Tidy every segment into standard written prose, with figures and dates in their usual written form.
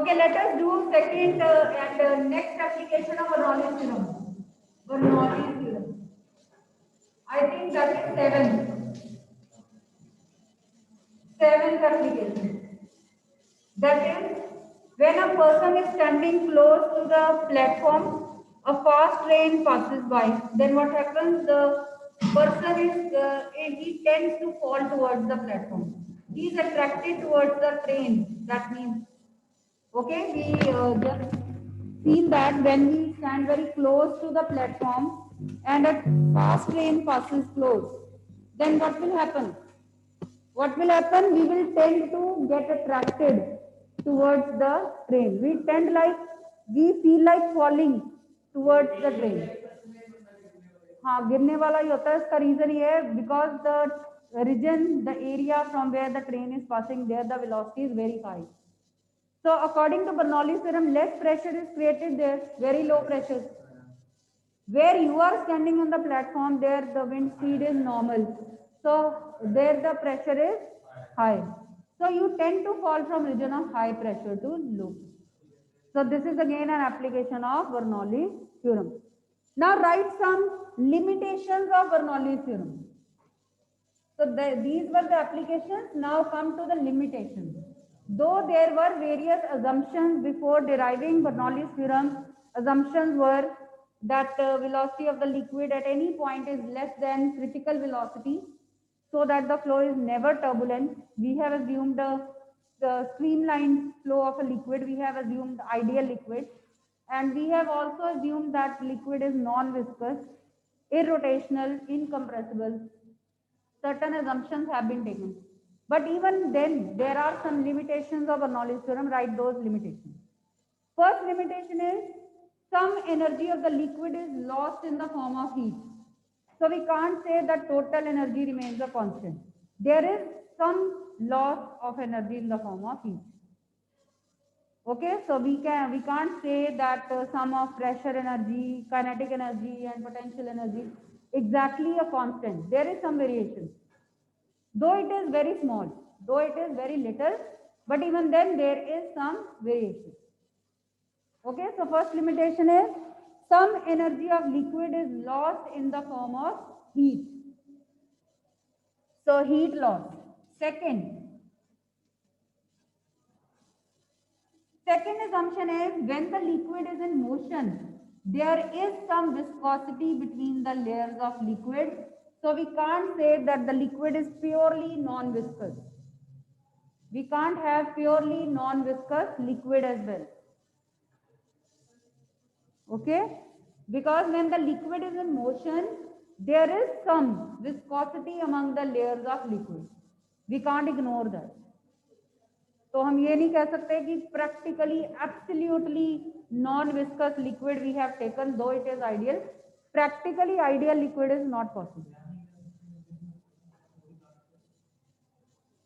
Okay, let us do second and next application of Bernoulli's theorem. Bernoulli's theorem. I think that is seventh application. That is, when a person is standing close to the platform, a fast train passes by. Then what happens? The person is he tends to fall towards the platform. He is attracted towards the train. That means, okay, we just feel that when we stand very close to the platform and a fast train passes close, then what will happen? What will happen? We will tend to get attracted towards the train. We feel like falling towards the train. हाँ गिरने वाला ही होता है. इसका reason ये है because the region, the area from where the train is passing, there the velocity is very high. So according to Bernoulli's theorem, less pressure is created there, very low pressure. Where you are standing on the platform, there the wind speed is normal. So there the pressure is high. So you tend to fall from region of high pressure to low. So this is again an application of Bernoulli's theorem. Now write some limitations of Bernoulli's theorem. So these were the applications. Now come to the limitations. Though there were various assumptions before deriving Bernoulli's theorem, assumptions were that velocity of the liquid at any point is less than critical velocity, so that the flow is never turbulent. We have assumed the streamlined flow of a liquid. We have assumed ideal liquid. And we have also assumed that liquid is non-viscous, irrotational, incompressible. Certain assumptions have been taken. But even then, there are some limitations of Bernoulli's theorem. Write those limitations. First limitation is some energy of the liquid is lost in the form of heat. So we can't say that total energy remains a constant. There is some loss of energy in the form of heat. Okay, so we can't say that sum of pressure energy, kinetic energy, and potential energy exactly a constant. There is some variation, though it is very small, though it is very little, but even then there is some variation. Okay, so first limitation is some energy of liquid is lost in the form of heat. So heat loss. Second assumption is when the liquid is in motion, there is some viscosity between the layers of liquid. So we can't say that the liquid is purely non-viscous. We can't have purely non-viscous liquid as well. Okay? Because when the liquid is in motion, there is some viscosity among the layers of liquid. We can't ignore that. तो हम ये नहीं कह सकते कि practically absolutely non-viscous liquid we have taken, though it is ideal. Practically ideal liquid is not possible.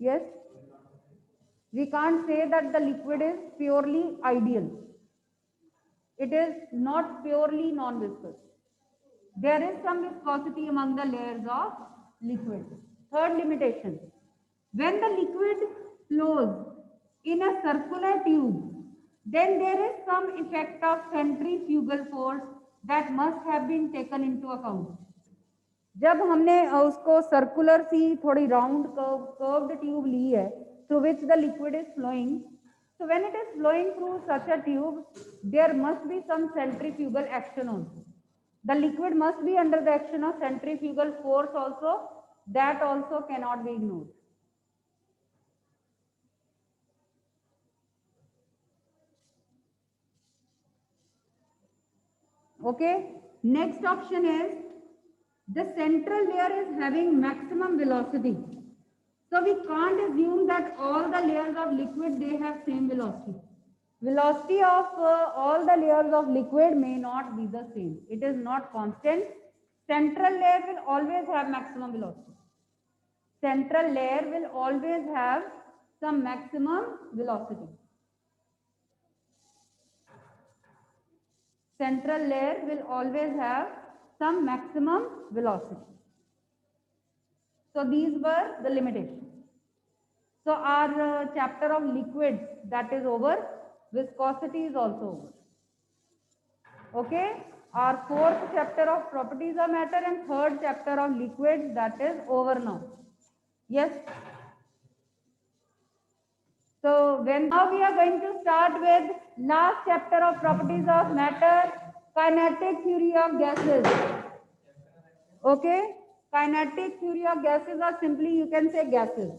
Yes, we can't say that the liquid is purely ideal. It is not purely non-viscous. There is some viscosity among the layers of liquid. Third limitation, when the liquid flows in a circular tube, then there is some effect of centrifugal force that must have been taken into account. जब हमने उसको circular सी थोड़ी round curved tube ली है through which the liquid is flowing, so when it is flowing through such a tube, there must be some centrifugal action also. The liquid must be under the action of centrifugal force also. That also cannot be ignored. Okay, next option is the central layer is having maximum velocity. So we can't assume that all the layers of liquid, they have same velocity. Velocity of all the layers of liquid may not be the same. It is not constant. Central layer will always have maximum velocity. Central layer will always have some maximum velocity. Central layer will always have some maximum velocity. So these were the limitations. So our chapter of liquids, that is over. Viscosity is also over. Okay, our fourth chapter of properties of matter and third chapter of liquids, that is over now. Yes. So now we are going to start with last chapter of properties of matter, kinetic theory of gases. Okay, kinetic theory of gases, or simply you can say gases.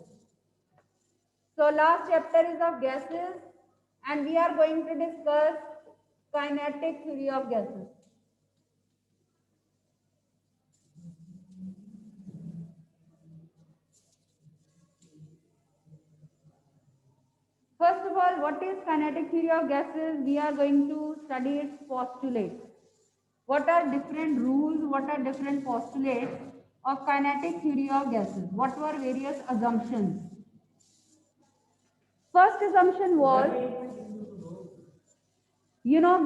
So last chapter is of gases and we are going to discuss kinetic theory of gases. First of all, what is kinetic theory of gases? We are going to study its postulates. What are different rules, what are different postulates of kinetic theory of gases? What were various assumptions? First assumption was,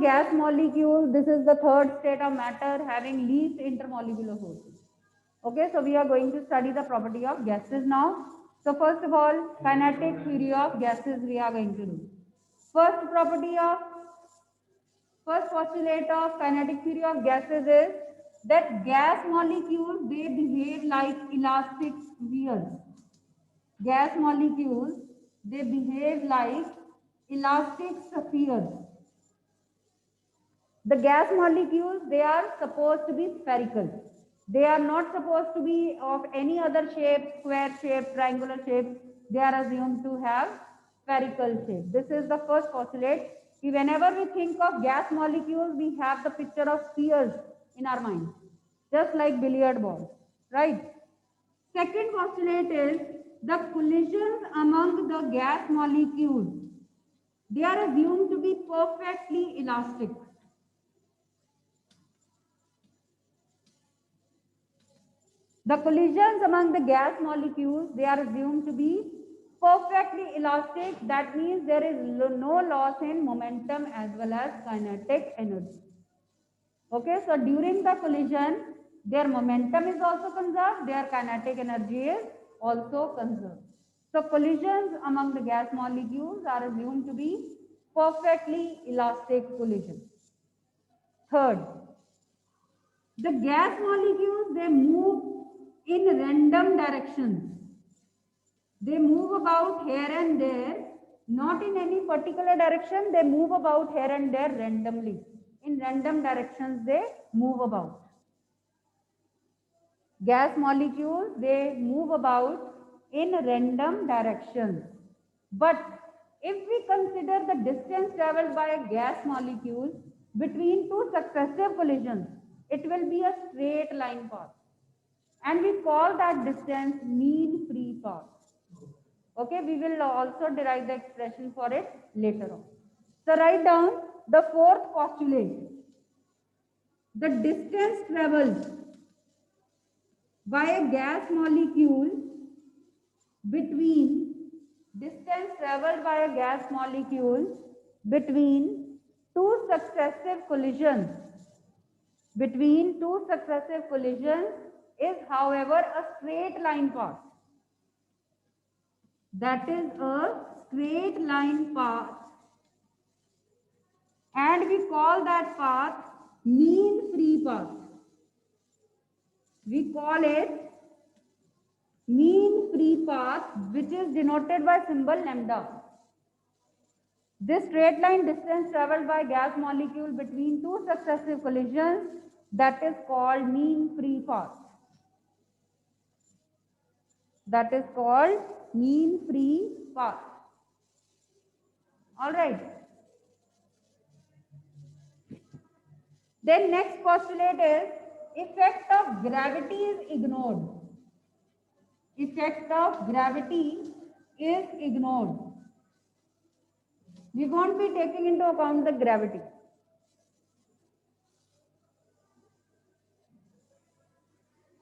gas molecule, this is the third state of matter having least intermolecular forces. Okay, so we are going to study the property of gases now. So first of all, kinetic theory of gases we are going to do. First postulate of kinetic theory of gases is that gas molecules, they behave like elastic spheres. Gas molecules, they behave like elastic spheres. The gas molecules, they are supposed to be spherical. They are not supposed to be of any other shape, square shape, triangular shape. They are assumed to have spherical shape. This is the first postulate. Whenever we think of gas molecules, we have the picture of spheres in our mind, just like billiard balls, right? Second postulate is the collisions among the gas molecules. They are assumed to be perfectly elastic. The collisions among the gas molecules, they are assumed to be perfectly elastic. That means there is no loss in momentum as well as kinetic energy. Okay, so during the collision, their momentum is also conserved, their kinetic energy is also conserved. So collisions among the gas molecules are assumed to be perfectly elastic collisions. Third, the gas molecules, they move in random directions. They move about here and there, not in any particular direction. They move about here and there randomly. In random directions, they move about. Gas molecules, they move about in random directions. But if we consider the distance traveled by a gas molecule between two successive collisions, it will be a straight line path. And we call that distance mean free path. Okay, we will also derive the expression for it later on. So write down the fourth postulate. The distance traveled by a gas molecule between two successive collisions is, however, a straight line path. That is a straight line path, and we call that path mean free path. We call it mean free path, which is denoted by symbol lambda. This straight line distance traveled by gas molecule between two successive collisions, that is called mean free path. That is called mean free path. All right. Then next postulate is effect of gravity is ignored. Effect of gravity is ignored. We won't be taking into account the gravity.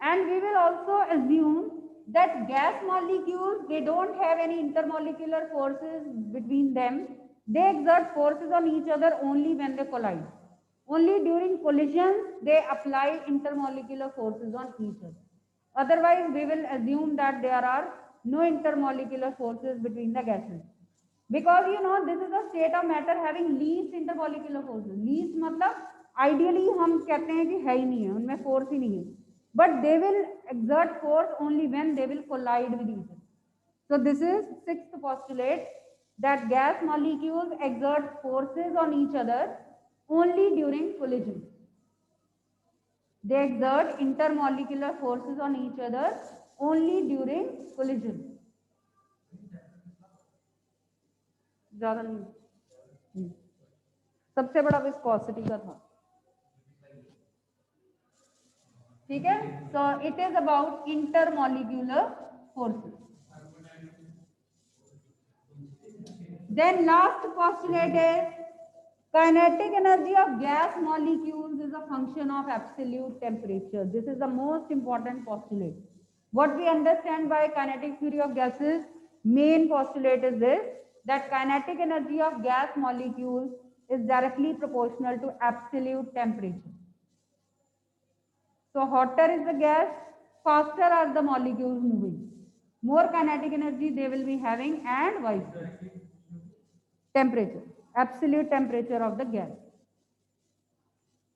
And we will also assume that gas molecules, they don't have any intermolecular forces between them. They exert forces on each other only when they collide. Only during collisions, they apply intermolecular forces on each other. Otherwise, we will assume that there are no intermolecular forces between the gases. Because you know this is a state of matter having least intermolecular forces. Least मतलब ideally हम कहते हैं कि है ही नहीं है, उनमें force ही नहीं है. But they will exert force only when they will collide with each other. So this is sixth postulate, that gas molecules exert forces on each other only during collision. They exert intermolecular forces on each other only during collision. ज्यादा नहीं, सबसे बड़ा viscosity का था. ठीक है. So it is about intermolecular forces. Then last postulate is kinetic energy of gas molecules is a function of absolute temperature. This is the most important postulate. What we understand by kinetic theory of gases, main postulate is this, that kinetic energy of gas molecules is directly proportional to absolute temperature. So hotter is the gas, faster are the molecules moving. More kinetic energy they will be having, and vice versa. Temperature, absolute temperature of the gas.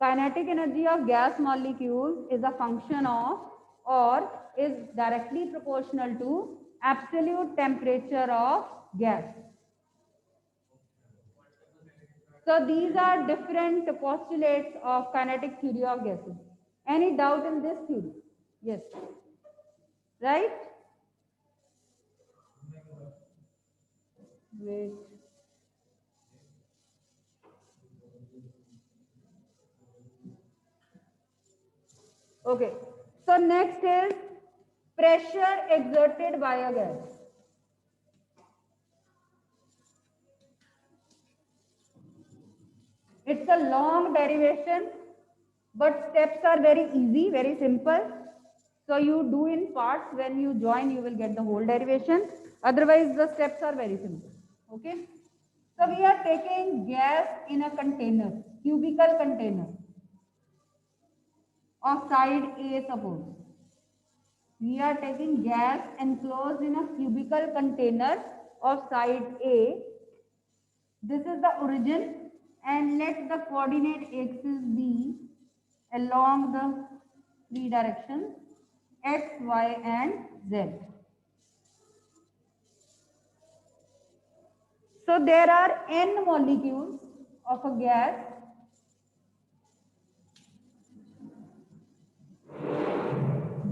Kinetic energy of gas molecules is a function of, or is directly proportional to, absolute temperature of gas. So these are different postulates of kinetic theory of gases. Any doubt in this theory? Yes. Right? Wait. Okay. So next is pressure exerted by a gas. It's a long derivation, but steps are very easy, very simple. So you do in parts. When you join, you will get the whole derivation. Otherwise, the steps are very simple. Okay. So we are taking gas in a container, cubical container of side A, suppose. We are taking gas enclosed in a cubical container of side A. This is the origin, and let the coordinate axis be along the three directions x, y, and z. So there are n molecules of a gas.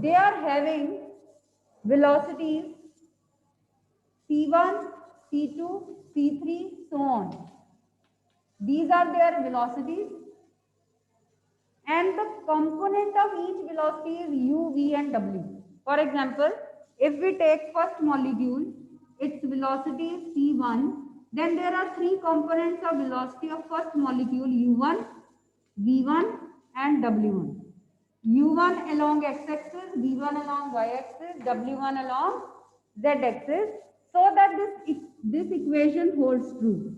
They are having velocities c1, c2, c3, so on. These are their velocities, and the component of each velocity is u, v, and w. For example, if we take first molecule, its velocity is c1, then there are three components of velocity of first molecule, u1, v1, and w1. u1 along x-axis, v1 along y-axis, w1 along z-axis, so that this equation holds true.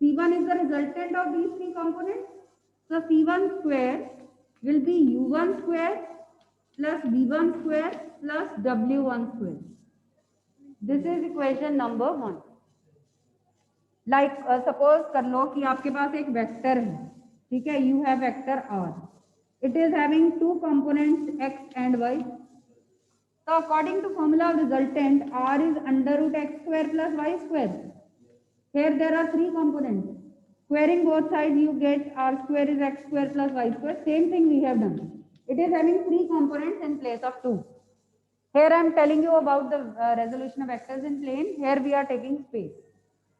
C1 is the resultant of these three components. So C1 square will be U1 square plus V1 square plus W1 square. This is equation number 1. Like suppose कर लो कि आपके पास एक vector है, ठीक है, you have vector R. It is having two components x and y. So according to formula of resultant, R is under root x square plus y square. Here there are three components. Squaring both sides, you get r square is x square plus y square. Same thing we have done. It is having three components in place of two. Here I am telling you about the resolution of vectors in plane. Here we are taking space.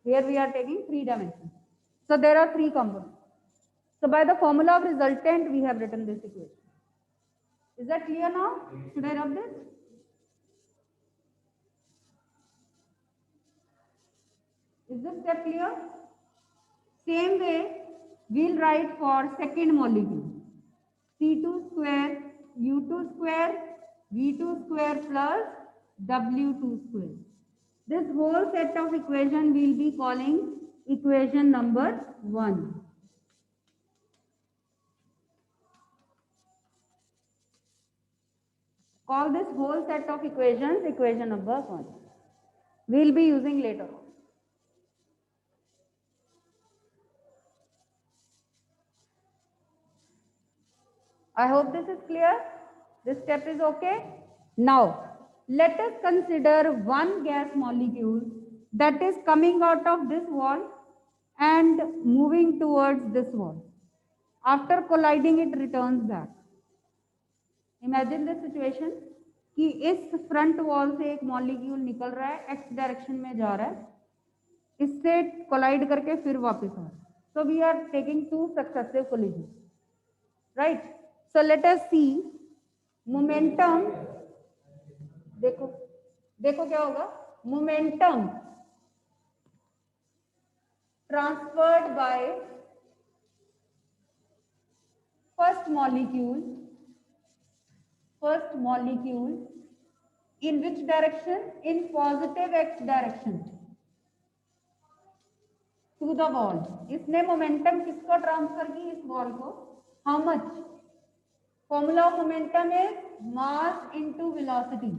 Here we are taking three dimensions. So there are three components. So by the formula of resultant, we have written this equation. Is that clear now? Should I rub this? Is this step clear? Same way, we'll write for second molecule. C2 square, U2 square, V2 square plus W2 square. This whole set of equation we'll be calling equation number 1. Call this whole set of equations equation number 1. We'll be using later on. I hope this is clear. This step is okay. Now let us consider one gas molecule that is coming out of this wall and moving towards this wall. After colliding it returns back. Imagine this situation कि इस front wall से एक molecule निकल रहा है, x direction में जा रहा है, इससे कोलाइड करके फिर वापस आ रहा है. So we are taking two successive collisions, right? So let us see momentum. देखो देखो क्या होगा. Momentum transferred by first molecule in which direction? In positive x direction to the wall. इसने मोमेंटम किसको ट्रांसफर की? इस वॉल को. How much? Formula of momentum is mass into velocity.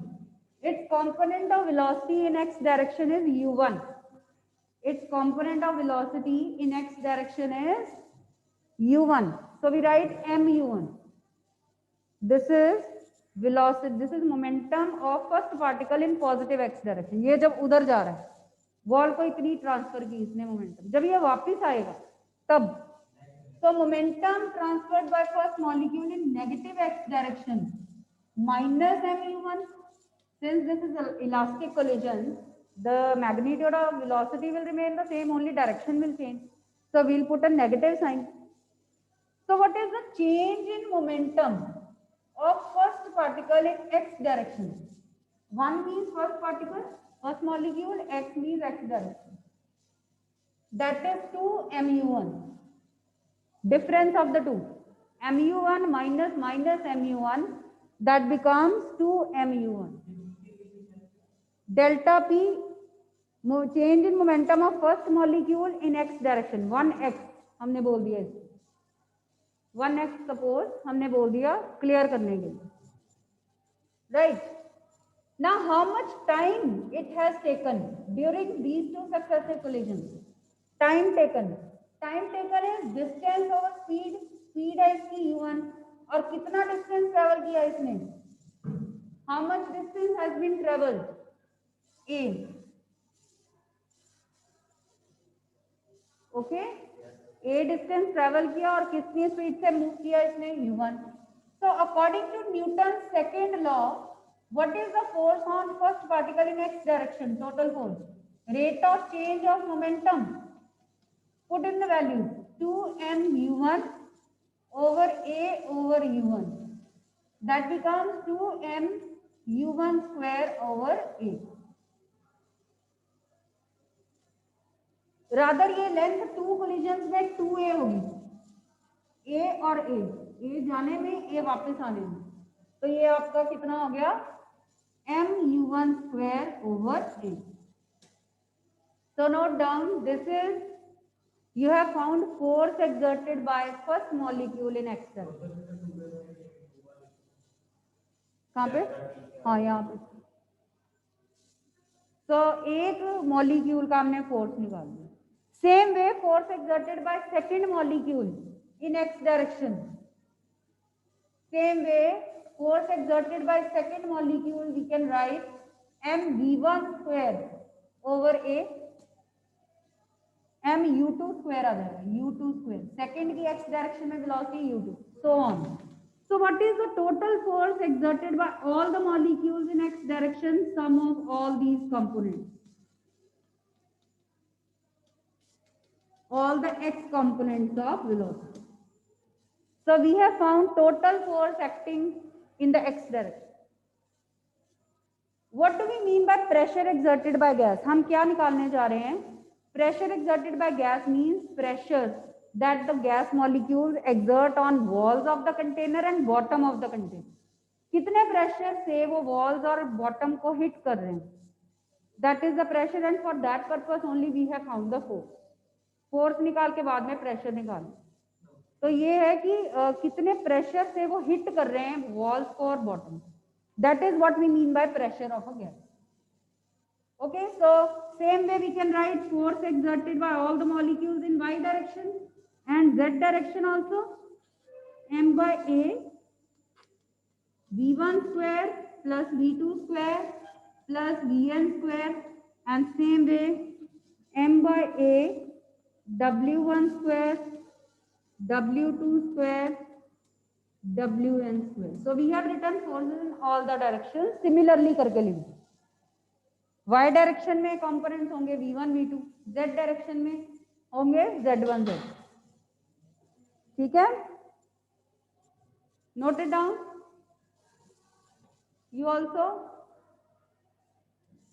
It's component of velocity in x direction is u1. its component of velocity in x direction is u1. So we write mu1. This is velocity, this is momentum of first particle in positive x direction. ये जब उधर जा रहा है, wall को इतनी transfer की इसने मोमेंटम, जब ये वापस आएगा तब. So momentum transferred by first molecule in negative x direction minus mu1. Since this is an elastic collision, the magnitude of velocity will remain the same, only direction will change. So we'll put a negative sign. So what is the change in momentum of first particle in x direction? 1 means first particle, first molecule, x means x direction. That is 2 mu1. Difference of the two. mu1 minus mu1, that becomes 2 mu1. Delta P, change in momentum of first molecule in x direction, 1x हमने बोल दिया इसको, 1x suppose हमने बोल दिया clear करने के लिए, right? Now how much time it has taken during these two successive collisions? Time taken is distance over speed. Speed है इसकी u1 और कितना distance travel किया इसने? How much distance has been traveled? A. Okay, a distance travel किया और कितनी speed से मूव किया इसने? u1. So according to Newton second law, what is the force on first particle in x direction? Total force, rate of change of momentum, put in the value 2m u1 over a over u1, that becomes 2m u1 square over a. Rather ये length to collisions में 2a होगी, a और a जाने में, a वापस आने में, तो ये आपका कितना हो गया? mu1 square over a. So note down, this is, you have found force exerted by first molecule in x direction. कहाँ पे? हाँ यहाँ पे. तो एक मॉलिक्यूल का हमने फोर्स निकाल दिया. Same way, force exerted by second molecule in x direction. Same way, force exerted by second molecule, we can write mv1 square over a, mu2 square आ जाएगा, u2 square. Second की x direction में velocity u2, so on. So what is the total force exerted by all the molecules in x direction? Sum of all these components. All the x components of velocity. So we have found total force acting in the x direction. What do we mean by pressure exerted by gas? हम क्या निकालने जा रहे हैं? Pressure exerted by gas means pressure that the gas molecules exert on walls of the container and bottom of the container. कितने pressure से वो walls और bottom को hit कर रहे हैं? That is the pressure, and for that purpose only we have found the force. Force निकाल के बाद में प्रेशर निकाल, तो ये है कि कितने प्रेशर से वो हिट कर रहे हैं वॉल्स को और bottom. That is what we mean by pressure of a gas. Okay, so same way we can write force exerted by all the molecules in y direction and z direction also, m by a V1 square plus V2 square plus Vn square, and same way m by a W1 square, W2 square, Wn square. So we have written forces in all the directions. Similarly करके लिख दो. Y direction में components होंगे V1 V2, Z direction में होंगे Z1 Z. ठीक है, note it down. You also?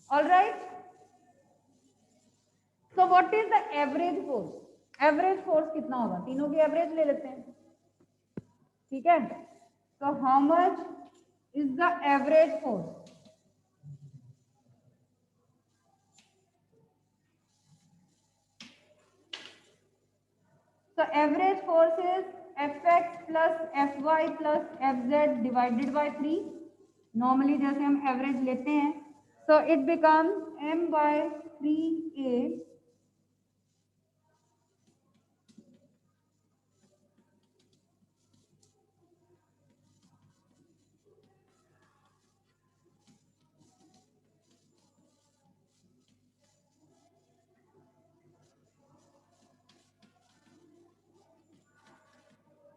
All right. So what is the average force? Average force कितना होगा? तीनों की एवरेज ले लेते हैं. ठीक है, so how much is the average force? So average force is Fx plus Fy plus Fz divided by 3. Normally जैसे हम एवरेज लेते हैं, so it becomes m by 3a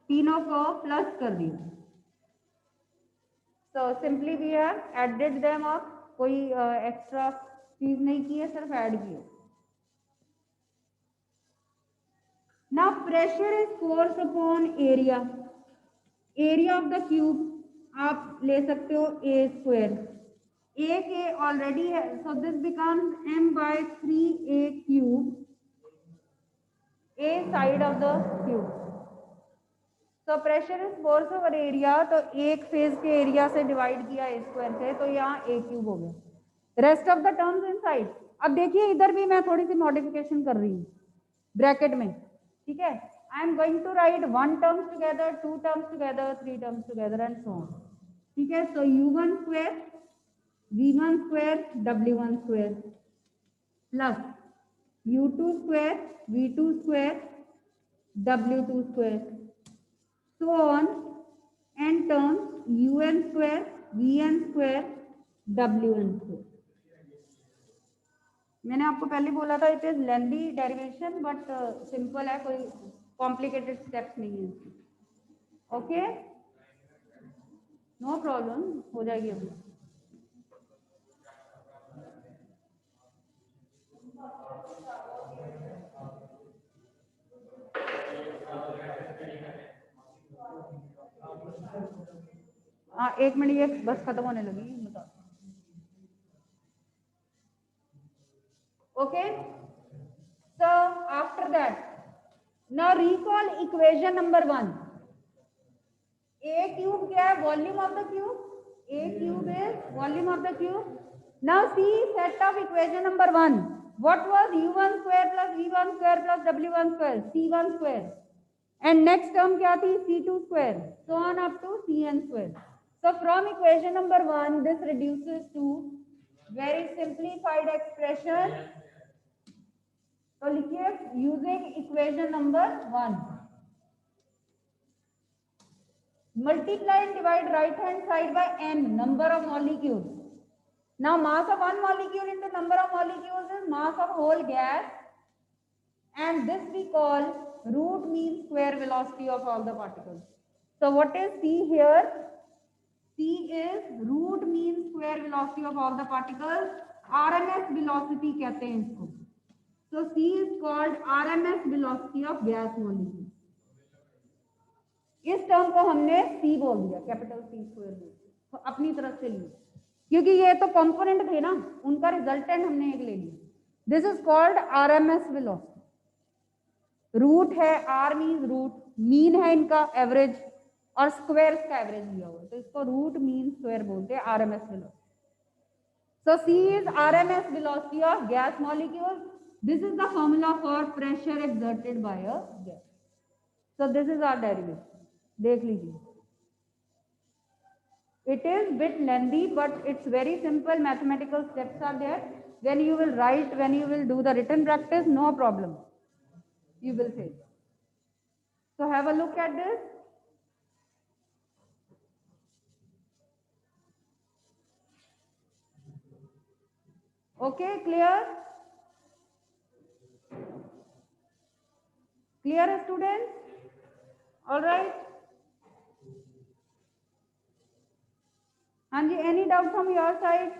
तीनों को प्लस कर दिया. So simply we have added them up. कोई extra चीज नहीं की है, सिर्फ ऐड किया. Now pressure is force upon area. Area of the cube आप ले सकते हो a square. A के already है, so this becomes m by 3a cube. A side of the cube. So pressure is force over area. तो एक phase के area से डिवाइड किया a स्क्वायर से, तो यहाँ a क्यूब हो गया. Rest of the terms inside. अब देखिए इधर भी मैं थोड़ी सी मॉडिफिकेशन कर रही हूँ ब्रैकेट में. ठीक है, I am going to write 1 terms together, 2 terms together, 3 terms together and so on. ठीक है, so u1 square v1 square w1 square plus u2 square v2 square w2 square, so on n terms un square vn square wn square. मैंने आपको पहले बोला था it is lengthy derivation but simple है, कोई complicated steps नहीं है. Okay, no problem, हो जाएगी अभी. हाँ, 1 मिनट, ये बस खत्म होने लगी. बताओ. Okay, so after that, now recall equation number 1. A cube क्या है? Volume of the cube. A cube is volume of the cube. Now see set of equation number 1. What was u1 square plus v1 square plus w1 square? c1 square. And next term क्या थी? c2 square. So on up to cn square. So from equation number 1, this reduces to very simplified expression. तो लिखिए using equation number 1, multiply and divide right hand side by n, number of molecules. Now mass of one molecule into number of molecules is mass of whole gas, and this we call root mean square velocity of all the particles. So what is c here? c is root mean square velocity of all the particles. rms velocity कहते हैं इसको. So C is called RMS velocity of gas molecule. इस term को हमने C बोल दिया, capital C square बोल दिया, तो अपनी तरफ से लिए, क्योंकि ये तो कंपोनेंट थे ना, उनका रिजल्टेंट हमने एक ले लिया. This is called RMS velocity. Root है, R मीन रूट, मीन है इनका एवरेज, और स्क्वायर का एवरेज लिया हुआ, तो इसको रूट मीन स्क्वायर बोलते हैं, RMS velocity. So C is RMS velocity of gas molecules. This is the formula for pressure exerted by a gas. So this is our derivation. देख लीजिए. It is bit lengthy, but it's very simple. Mathematical steps are there. When you will write, when you will do the written practice, no problem. You will say. So have a look at this. Okay, clear? Clear, students? All right. Anji, any doubt from your side?